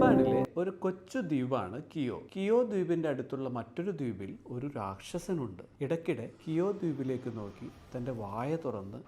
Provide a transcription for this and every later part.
ജപ്പാനിലെ ഒരു കൊച്ചു ദ്വീപാണ് കിയോ. കിയോ ദ്വീപിന്റെ അടുത്തുള്ള മറ്റൊരു ദ്വീപിൽ ഒരു രാക്ഷസനുണ്ട്. ഇടയ്ക്കിടെ കിയോ ദ്വീപിലേക്ക് നോക്കി തൻ്റെ വായ തുറന്ന്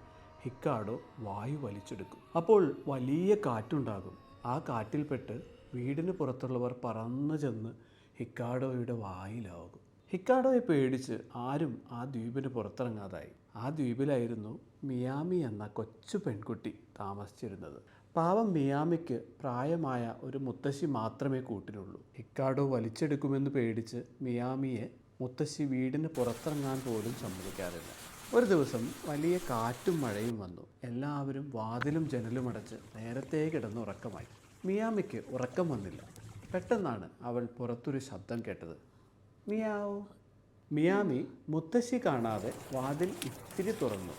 ഹിക്കാഡോ വായു വലിച്ചെടുക്കും. അപ്പോൾ വലിയ കാറ്റുണ്ടാകും. ആ കാറ്റിൽപ്പെട്ട് വീടിന് പുറത്തുള്ളവർ പറന്നു ചെന്ന് ഹിക്കാഡോയുടെ വായിലാകും. ഹിക്കാഡോയെ പേടിച്ച് ആരും ആ ദ്വീപിന് പുറത്തിറങ്ങാതായി. ആ ദ്വീപിലായിരുന്നു മിയാമി എന്ന കൊച്ചു പെൺകുട്ടി താമസിച്ചിരുന്നത്. പാവം മിയാമിക്ക് പ്രായമായ ഒരു മുത്തശ്ശി മാത്രമേ കൂട്ടിനുള്ളൂ. ഹിക്കാഡോ വലിച്ചെടുക്കുമെന്ന് പേടിച്ച് മിയാമിയെ മുത്തശ്ശി വീടിന് പുറത്തിറങ്ങാൻ പോലും സമ്മതിക്കാറില്ല. ഒരു ദിവസം വലിയ കാറ്റും മഴയും വന്നു. എല്ലാവരും വാതിലും ജനലും അടച്ച് നേരത്തേ കിടന്നുറക്കമായി. മിയാമിക്ക് ഉറക്കം വന്നില്ല. പെട്ടെന്നാണ് അവൾ പുറത്തൊരു ശബ്ദം കേട്ടത്. മിയാവോ. മിയാമി മുത്തശ്ശി കാണാതെ വാതിൽ ഇത്തിരി തുറന്നു.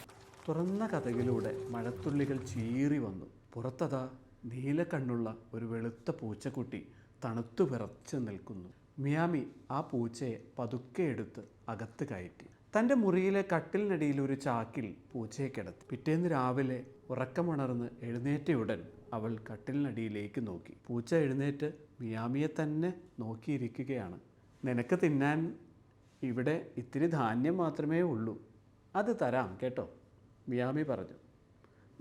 തുറന്ന കതകിലൂടെ മഴത്തുള്ളികൾ ചീറി വന്നു. പുറത്തതാ നീലക്കണ്ണുള്ള ഒരു വെളുത്ത പൂച്ചക്കുട്ടി തണുത്തു വിറച്ച് നിൽക്കുന്നു. മിയാമി ആ പൂച്ചയെ പതുക്കെ എടുത്ത് അകത്ത് കയറ്റി. തൻ്റെ മുറിയിലെ കട്ടിലിനടിയിൽ ഒരു ചാക്കിൽ പൂച്ചയെ കിടത്തി. പിറ്റേന്ന് രാവിലെ ഉറക്കമുണർന്ന് എഴുന്നേറ്റയുടൻ അവൾ കട്ടിലിനടിയിലേക്ക് നോക്കി. പൂച്ച എഴുന്നേറ്റ് മിയാമിയെ തന്നെ നോക്കിയിരിക്കുകയാണ്. നിനക്ക് തിന്നാൻ ഇവിടെ ഇത്തിരി ധാന്യം മാത്രമേ ഉള്ളൂ, അത് തരാം കേട്ടോ, മിയാമി പറഞ്ഞു.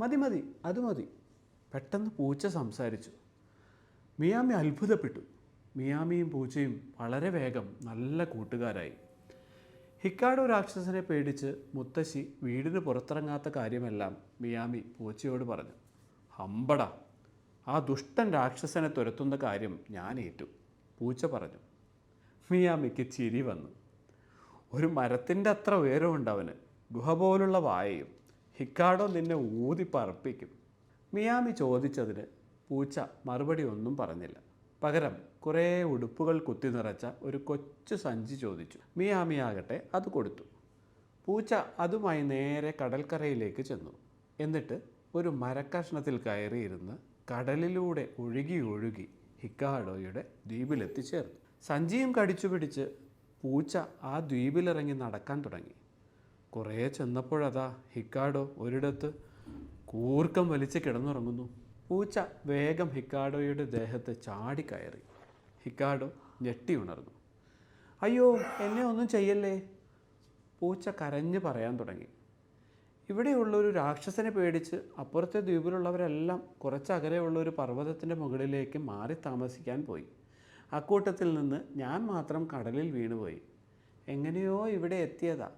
മതി മതി, അത് മതി. പെട്ടെന്ന് പൂച്ച സംസാരിച്ചു. മിയാമി അത്ഭുതപ്പെട്ടു. മിയാമിയും പൂച്ചയും വളരെ വേഗം നല്ല കൂട്ടുകാരായി. ഹിക്കാഡോ രാക്ഷസനെ പേടിച്ച് മുത്തശ്ശി വീടിന് പുറത്തിറങ്ങാത്ത കാര്യമെല്ലാം മിയാമി പൂച്ചയോട് പറഞ്ഞു. ഹമ്പട, ആ ദുഷ്ടൻ രാക്ഷസനെ തുരത്തുന്ന കാര്യം ഞാൻ ഏറ്റു, പൂച്ച പറഞ്ഞു. മിയാമിക്ക് ചിരി വന്നു. ഒരു മരത്തിൻ്റെ അത്ര ഉയരമുണ്ട് അവന്, ഗുഹ പോലുള്ള വായയും. ഹിക്കാഡോ നിന്നെ ഊതി പറപ്പിക്കും. മിയാമി ചോദിച്ചതിന് പൂച്ച മറുപടി ഒന്നും പറഞ്ഞില്ല. പകരം കുറേ ഉടുപ്പുകൾ കുത്തി നിറച്ച ഒരു കൊച്ചു സഞ്ചി ചോദിച്ചു. മിയാമി ആകട്ടെ അത് കൊടുത്തു. പൂച്ച അതുമായി നേരെ കടൽക്കരയിലേക്ക് ചെന്നു. എന്നിട്ട് ഒരു മരക്കഷ്ണത്തിൽ കയറിയിരുന്ന് കടലിലൂടെ ഒഴുകി ഒഴുകി ഹിക്കാഡോയുടെ ദ്വീപിലെത്തിച്ചേർന്നു. സഞ്ചിയും കടിച്ചു പിടിച്ച് പൂച്ച ആ ദ്വീപിലിറങ്ങി നടക്കാൻ തുടങ്ങി. കുറേ ചെന്നപ്പോഴതാ ഹിക്കാഡോ ഒരിടത്ത് കൂർക്കം വലിച്ച് കിടന്നുറങ്ങുന്നു. പൂച്ച വേഗം ഹിക്കാഡോയുടെ ദേഹത്ത് ചാടിക്കയറി. ഹിക്കാഡോ ഞെട്ടി ഉണർന്നു. അയ്യോ, എന്നെ ഒന്നും ചെയ്യല്ലേ, പൂച്ച കരഞ്ഞു പറയാൻ തുടങ്ങി. ഇവിടെയുള്ളൊരു രാക്ഷസനെ പേടിച്ച് അപ്പുറത്തെ ദ്വീപിലുള്ളവരെല്ലാം കുറച്ചകലെയുള്ള ഒരു പർവ്വതത്തിൻ്റെ മുകളിലേക്ക് മാറി താമസിക്കാൻ പോയി. അക്കൂട്ടത്തിൽ നിന്ന് ഞാൻ മാത്രം കടലിൽ വീണുപോയി. എങ്ങനെയോ ഇവിടെ എത്തിയതാ.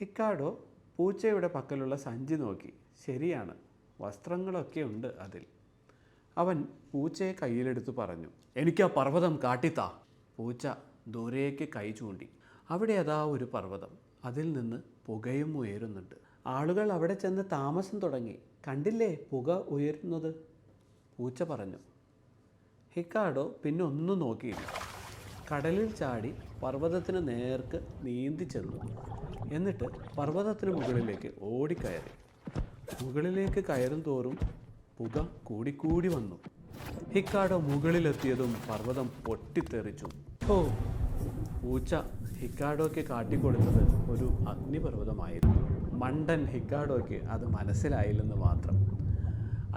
ഹിക്കാഡോ പൂച്ചയുടെ പക്കലുള്ള സഞ്ചി നോക്കി. ശരിയാണ്, വസ്ത്രങ്ങളൊക്കെ ഉണ്ട് അതിൽ. അവൻ പൂച്ചയെ കയ്യിലെടുത്ത് പറഞ്ഞു, എനിക്ക് ആ പർവ്വതം കാട്ടിത്താ. പൂച്ച ദൂരേക്ക് കൈ ചൂണ്ടി. അവിടെ അതാ ഒരു പർവ്വതം. അതിൽ നിന്ന് പുകയും ഉയരുന്നുണ്ട്. ആളുകൾ അവിടെ ചെന്ന് താമസം തുടങ്ങി. കണ്ടില്ലേ പുക ഉയരുന്നത്, പൂച്ച പറഞ്ഞു. ഹിക്കാഡോ പിന്നെ ഒന്നും നോക്കിയില്ല. കടലിൽ ചാടി പർവ്വതത്തിന് നേർക്ക് നീന്തി ചെന്നു. എന്നിട്ട് പർവ്വതത്തിന് മുകളിലേക്ക് ഓടിക്കയറി. മുകളിലേക്ക് കയറും തോറും പുക കൂടിക്കൂടി വന്നു. ഹിക്കാഡോ മുകളിലെത്തിയതും പർവ്വതം പൊട്ടിത്തെറിച്ചു. ഓ, പൂച്ച ഹിക്കാഡോയ്ക്ക് കാട്ടിക്കൊടുത്തത് ഒരു അഗ്നിപർവ്വതമായിരുന്നു. മണ്ടൻ ഹിക്കാഡോയ്ക്ക് അത് മനസ്സിലായില്ലെന്ന് മാത്രം.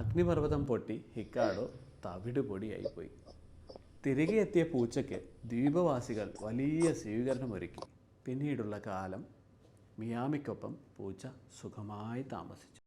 അഗ്നിപർവ്വതം പൊട്ടി ഹിക്കാഡോ തവിട് പൊടിയായിപ്പോയി. തിരികെ എത്തിയ പൂച്ചയ്ക്ക് ദ്വീപവാസികൾ വലിയ സ്വീകരണമൊരുക്കി. പിന്നീടുള്ള കാലം മിയാമിക്കൊപ്പം പൂച്ച സുഖമായി താമസിച്ചു.